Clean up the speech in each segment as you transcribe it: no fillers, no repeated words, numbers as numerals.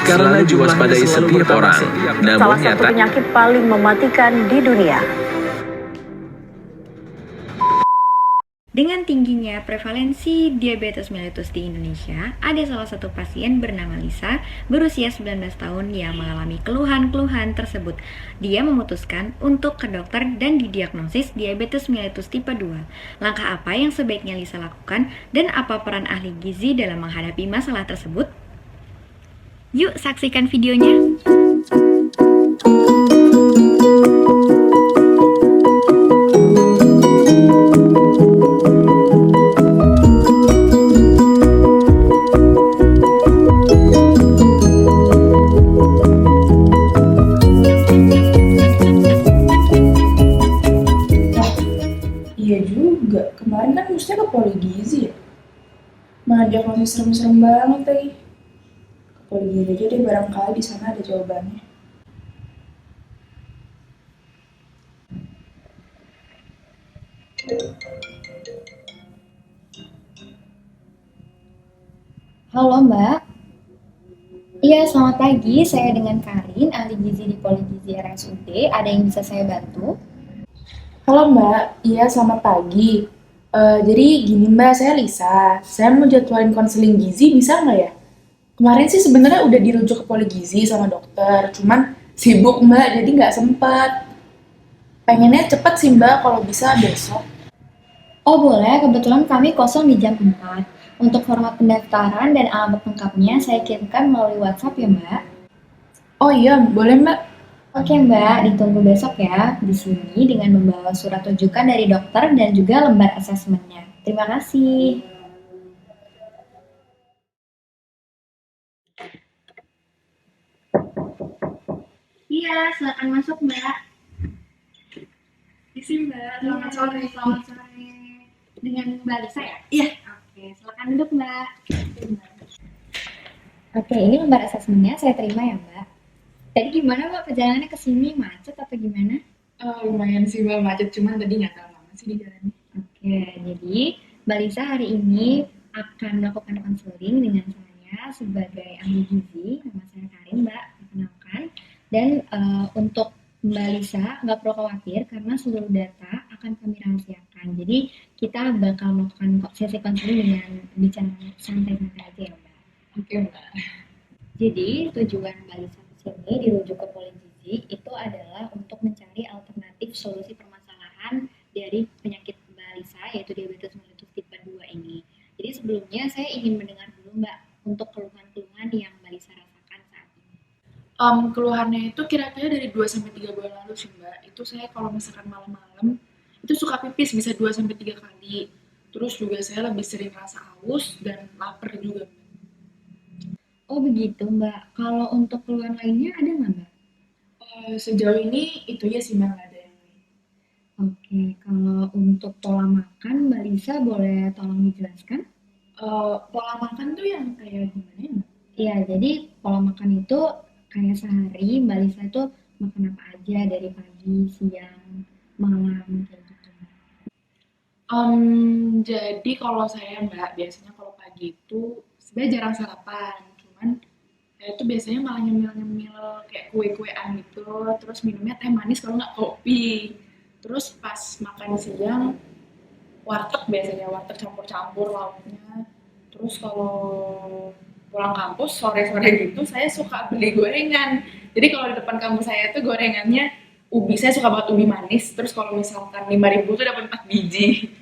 karena diwaspadai setiap orang. Namun Salah satu penyakit paling mematikan di dunia. Dengan tingginya prevalensi diabetes mellitus di Indonesia, ada salah satu pasien bernama Lisa berusia 19 tahun yang mengalami keluhan-keluhan tersebut. Dia memutuskan untuk ke dokter dan didiagnosis diabetes mellitus tipe 2. Langkah apa yang sebaiknya Lisa lakukan dan apa peran ahli gizi dalam menghadapi masalah tersebut? Yuk saksikan videonya. Iya juga, kemarin kan mestinya ke Poligizi ya. Malah diagnosis serem-serem banget lagi. Ke Poligizi aja deh, barangkali di sana ada jawabannya. Halo Mbak. Iya, selamat pagi. Saya dengan Karin, ahli gizi di Poligizi RSUD. Ada yang bisa saya bantu? Halo Mbak, iya selamat pagi. Jadi gini Mbak, saya Lisa. Saya mau jadwalin konseling gizi, bisa nggak ya? Kemarin sih sebenarnya udah dirujuk ke Poligizi sama dokter, cuman sibuk Mbak, jadi nggak sempat. Pengennya cepet sih Mbak, kalau bisa besok. Oh boleh, kebetulan kami kosong di jam 4. Untuk format pendaftaran dan alamat lengkapnya saya kirimkan melalui WhatsApp ya Mbak. Oh iya, boleh Mbak. Oke Mbak, ditunggu besok ya. Di sini dengan membawa surat rujukan dari dokter dan juga lembar asesmennya. Terima kasih. Iya, silakan masuk Mbak. Isi Mbak, selamat sore. Selamat sore. Dengan Mbak Lisa ya? Iya. Oke, silakan duduk Mbak. Oke, ini lembar asesmennya saya terima ya Mbak. Tadi gimana Mbak perjalanannya ke sini? Macet atau gimana? Lumayan sih Mbak, macet, cuman tadi nggak terlalu lama sih di jalannya. Oke, jadi Mbak Lisa hari ini akan melakukan konseling dengan saya sebagai ahli gizi. Nama saya Karin, Mbak, perkenalkan. Dan untuk Mbak Lisa nggak perlu khawatir karena seluruh data akan kami rahasiakan. Jadi kita bakal melakukan sesi konseling dengan bicara santai-santai aja ya Mbak. Oke Mbak. Jadi tujuan Mbak Lisa ke sini dirujuk ke Poligizi itu adalah untuk mencari alternatif solusi permasalahan dari penyakit Mbak Lisa yaitu diabetes mellitus tipe 2 ini. Jadi sebelumnya saya ingin mendengar dulu Mbak untuk keluhan-keluhan yang Mbak Lisa rasakan saat ini. Keluhannya itu kira-kira dari 2 sampai 3 bulan lalu sih Mbak. Itu saya kalau misalkan malam-malam itu suka pipis bisa 2 sampai 3 kali. Terus juga saya lebih sering rasa haus dan lapar juga. Oh begitu Mbak. Kalau untuk keluhan lainnya ada nggak Mbak? Sejauh ini itu ya sih Mbak, nggak ada yang lain. Oke, kalau untuk pola makan Mbak Lisa boleh tolong dijelaskan? Pola makan tuh yang kayak gimana ya Mbak? Iya, jadi pola makan itu kayak sehari Mbak Lisa itu makan apa aja dari pagi, siang, malam kayak gitu. Jadi kalau saya Mbak, biasanya kalau pagi itu sebenarnya jarang sarapan, cuman saya tuh biasanya malah nyemil-nyemil kayak kue-kuean gitu, terus minumnya teh manis kalau nggak kopi. Terus pas makan siang, warteg biasanya, warteg campur-campur lauknya. Terus kalau pulang kampus sore-sore gitu saya suka beli gorengan. Jadi kalau di depan kampus saya tuh gorengannya ubi, saya suka banget ubi manis. Terus kalau misalkan 5.000 tuh dapat 4 biji.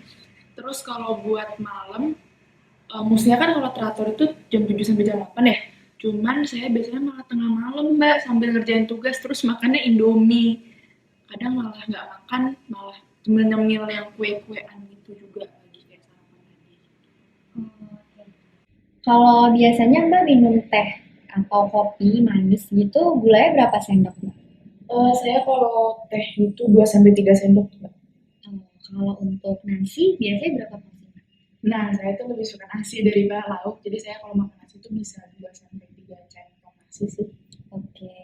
Terus kalau buat malam, mestinya kan kalau teratur itu jam 7 sampai jam 8 ya. Cuman saya biasanya malah tengah malam Mbak sambil ngerjain tugas terus makannya Indomie. Kadang malah nggak makan, malah nyemil yang kue-kuean gitu juga lagi kayak sarapan tadi. Oke. Kalau biasanya Mbak minum teh atau kopi manis gitu, gulanya berapa sendok Mbak? Saya kalau teh itu 2 sampai 3 sendok Mbak. Kalau untuk nasi biasanya berapa porsi Mbak? Nah, saya tuh lebih suka nasi daripada lauk. Jadi saya kalau makan nasi tuh bisa 2 sampai 3 centong nasi sih. Oke.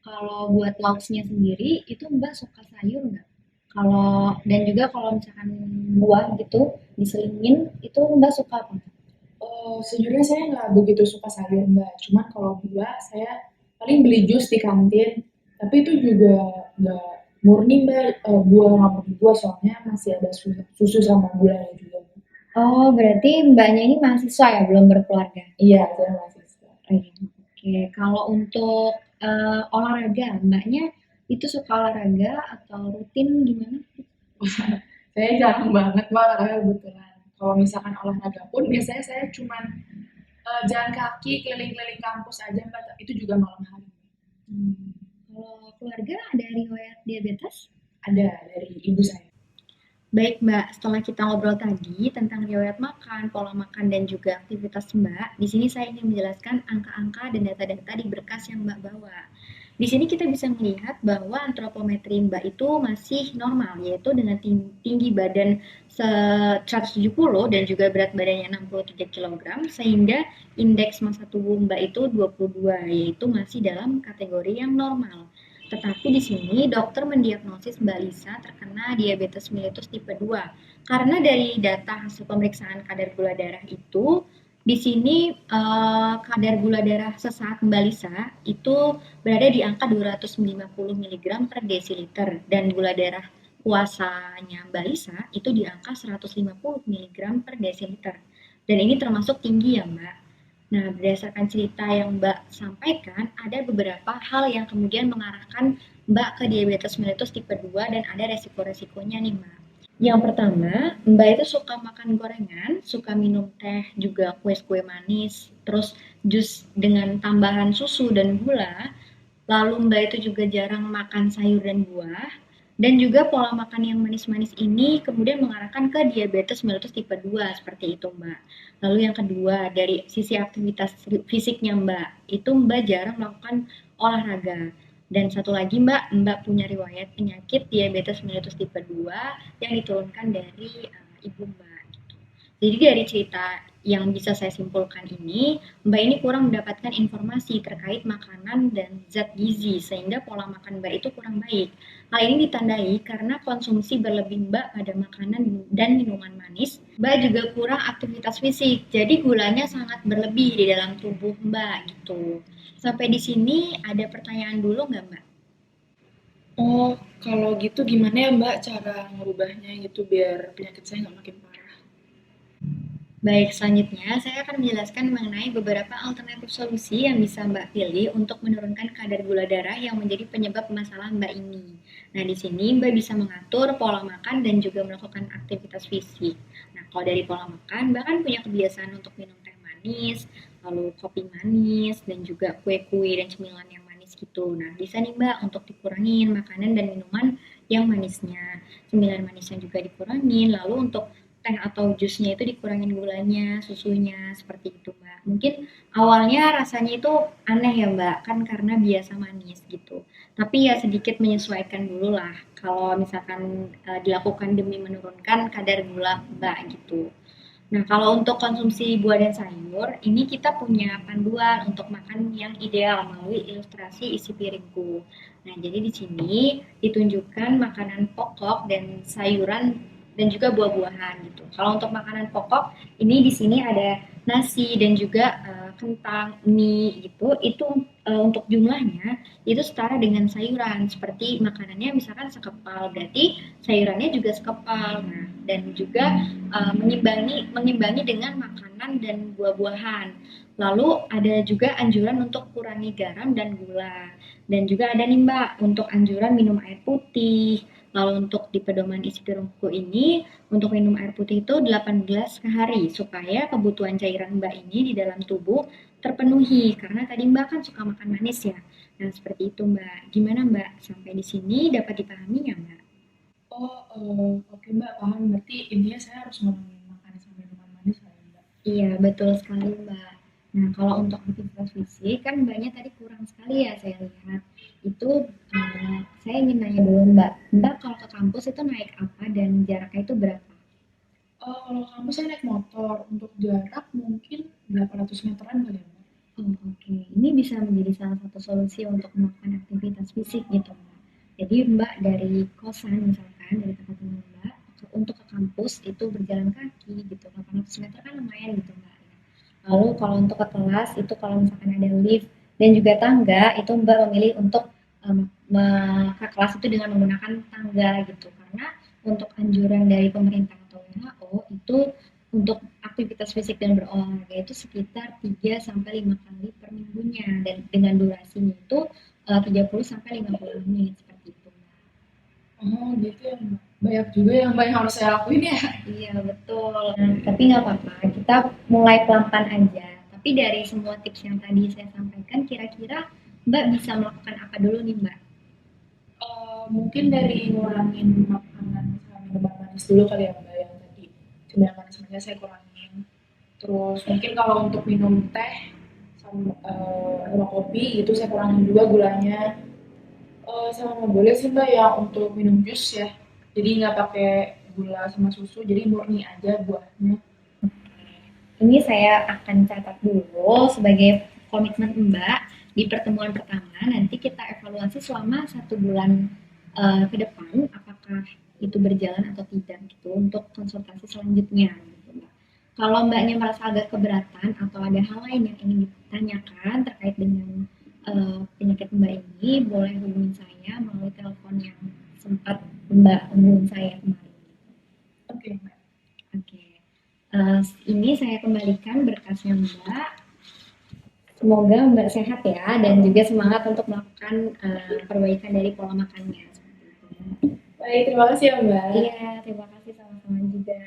Kalau buat lauknya sendiri itu Mbak suka sayur nggak? Kalau dan juga kalau misalkan buah gitu diselingin itu Mbak suka apa? Sejujurnya saya nggak begitu suka sayur, Mbak. Cuman kalau buah, saya paling beli jus di kantin. Tapi itu juga nggak murni, Mbak. Buah nggak murni buah, soalnya masih ada susu sama gulanya juga. Oh, berarti mbaknya ini mahasiswa ya, belum berkeluarga? Iya, saya masih suka. Oh iya, oke. Kalau untuk olahraga, mbaknya itu suka olahraga atau rutin gimana? Saya jarang banget, Mbak, olahraga kebetulan. Kalau misalkan olahraga pun, biasanya saya cuman jalan kaki keliling-keliling kampus aja, Mbak. Itu juga malam hari. Hmm. Kalau keluarga ada riwayat diabetes? Ada dari ibu saya. Baik Mbak, setelah kita ngobrol tadi tentang riwayat makan, pola makan, dan juga aktivitas Mbak, di sini saya ingin menjelaskan angka-angka dan data-data di berkas yang Mbak bawa. Di sini kita bisa melihat bahwa antropometri Mbak itu masih normal, yaitu dengan tinggi badan 170 dan juga berat badannya 63 kg, sehingga indeks massa tubuh Mbak itu 22, yaitu masih dalam kategori yang normal. Tetapi di sini dokter mendiagnosis Mbak Lisa terkena diabetes mellitus tipe 2. Karena dari data hasil pemeriksaan kadar gula darah itu, di sini kadar gula darah sesaat Mbak Lisa itu berada di angka 250 mg per desiliter dan gula darah puasanya Mbak Lisa itu di angka 150 mg per desiliter. Dan ini termasuk tinggi ya Mbak. Nah, berdasarkan cerita yang Mbak sampaikan, ada beberapa hal yang kemudian mengarahkan Mbak ke diabetes mellitus tipe 2 dan ada resiko-resikonya nih Mbak. Yang pertama, Mbak itu suka makan gorengan, suka minum teh, juga kue-kue manis, terus jus dengan tambahan susu dan gula, lalu Mbak itu juga jarang makan sayur dan buah, dan juga pola makan yang manis-manis ini kemudian mengarahkan ke diabetes mellitus tipe 2 seperti itu Mbak. Lalu yang kedua, dari sisi aktivitas fisiknya Mbak, itu Mbak jarang melakukan olahraga. Dan satu lagi Mbak, Mbak punya riwayat penyakit diabetes mellitus tipe 2 yang diturunkan dari ibu Mbak. Gitu. Jadi dari cerita yang bisa saya simpulkan ini, Mbak ini kurang mendapatkan informasi terkait makanan dan zat gizi, sehingga pola makan Mbak itu kurang baik. Hal ini ditandai karena konsumsi berlebih Mbak pada makanan dan minuman manis. Mbak juga kurang aktivitas fisik, jadi gulanya sangat berlebih di dalam tubuh Mbak gitu. Sampai di sini ada pertanyaan dulu nggak Mbak? Oh, kalau gitu gimana ya, Mbak, cara ngerubahnya gitu biar penyakit saya nggak makin parah? Baik, selanjutnya saya akan menjelaskan mengenai beberapa alternatif solusi yang bisa Mbak pilih untuk menurunkan kadar gula darah yang menjadi penyebab masalah Mbak ini. Nah, di sini Mbak bisa mengatur pola makan dan juga melakukan aktivitas fisik. Nah, kalau dari pola makan, Mbak kan punya kebiasaan untuk minum teh manis, lalu kopi manis, dan juga kue-kue dan cemilan yang manis gitu. Nah, bisa nih Mbak untuk dikurangin makanan dan minuman yang manisnya. Cemilan manisnya juga dikurangin, lalu untuk teh atau jusnya itu dikurangin gulanya, susunya, seperti itu Mbak. Mungkin awalnya rasanya itu aneh ya Mbak, kan karena biasa manis gitu. Tapi ya sedikit menyesuaikan dulu lah kalau misalkan dilakukan demi menurunkan kadar gula Mbak gitu. Nah, kalau untuk konsumsi buah dan sayur, ini kita punya panduan untuk makan yang ideal melalui ilustrasi isi piringku. Nah, jadi di sini ditunjukkan makanan pokok dan sayuran dan juga buah-buahan gitu. Kalau untuk makanan pokok, ini di sini ada nasi dan juga kentang, mie gitu. Itu untuk jumlahnya itu setara dengan sayuran. Seperti makanannya misalkan sekepal, berarti sayurannya juga sekepal. Nah, dan juga mengimbangi dengan makanan dan buah-buahan. Lalu ada juga anjuran untuk kurangi garam dan gula. Dan juga ada nih Mbak untuk anjuran minum air putih. Lalu untuk di pedoman isi piringku ini, untuk minum air putih itu 8 gelas sehari supaya kebutuhan cairan Mbak ini di dalam tubuh terpenuhi. Karena tadi Mbak kan suka makan manis ya. Nah, seperti itu Mbak. Gimana Mbak? Sampai di sini dapat dipahami ya Mbak? Oh, oke, Mbak, paham. Berarti intinya saya harus ngurangin makan sama minuman manis lah ya, Mbak? Iya, betul sekali, Mbak. Nah, kalau untuk aktivitas fisik, kan Mbaknya tadi kurang sekali ya saya lihat. Itu saya ingin nanya dulu Mbak. Mbak kalau ke kampus itu naik apa dan jaraknya itu berapa? Kalau kampus saya naik motor, untuk jarak mungkin 800 meteran kali ya, Mbak? Oh, oke. Ini bisa menjadi salah satu solusi untuk melakukan aktivitas fisik gitu, Mbak. Jadi Mbak dari kosan misalkan, dari tempat tinggal Mbak, untuk ke kampus itu berjalan kaki gitu, 800 meter kan lumayan gitu Mbak. Lalu kalau untuk ke kelas itu kalau misalkan ada lift dan juga tangga itu Mbak memilih untuk ke kelas itu dengan menggunakan tangga gitu karena untuk anjuran dari pemerintah atau WHO itu untuk aktivitas fisik dan berolahraga itu sekitar 3 sampai 5 kali per minggunya dan dengan durasinya itu 30 sampai 50 menit seperti itu. Oh gitu ya Mbak. Banyak juga yang Mbak yang harus saya lakuin ya. Iya betul. Nah, tapi nggak apa-apa, kita mulai pelan-pelan aja. Tapi dari semua tips yang tadi saya sampaikan, kira-kira Mbak bisa melakukan apa dulu nih Mbak? Mungkin dari ngurangin makanan sama minuman manis dulu kali ya Mbak yang tadi. Coba yang manis-manisnya saya kurangin. Terus mungkin kalau untuk minum teh sama kopi itu saya kurangin juga gulanya. Sama nggak boleh sih Mbak ya untuk minum jus ya. Jadi nggak pakai gula sama susu, jadi murni aja buahnya. Ini saya akan catat dulu sebagai komitmen Mbak di pertemuan pertama. Nanti kita evaluasi selama 1 bulan ke depan, apakah itu berjalan atau tidak gitu untuk konsultasi selanjutnya. Gitu, Mbak. Kalau Mbaknya merasa agak keberatan atau ada hal lain yang ingin ditanyakan terkait dengan penyakit Mbak ini, boleh hubungi saya melalui telepon yang sempat Mbak hubungin saya kemarin. Oke Mbak. Oke. Ini saya kembalikan berkasnya Mbak. Semoga Mbak sehat ya dan juga semangat untuk melakukan perbaikan dari pola makannya. Baik, terima kasih ya Mbak. Iya, terima kasih sama-sama juga.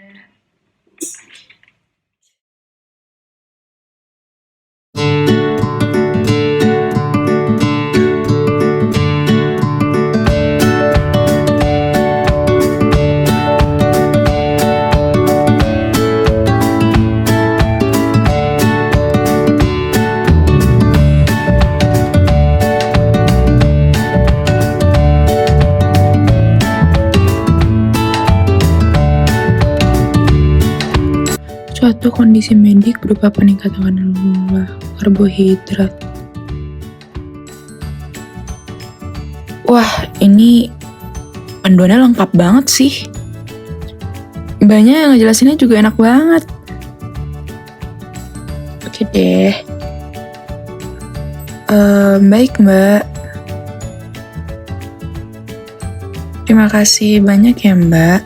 Suatu kondisi medik berupa peningkatan jumlah karbohidrat. Wah, ini panduannya lengkap banget sih. Mbaknya yang ngejelasinnya juga enak banget. Oke deh. Baik Mbak. Terima kasih banyak ya Mbak.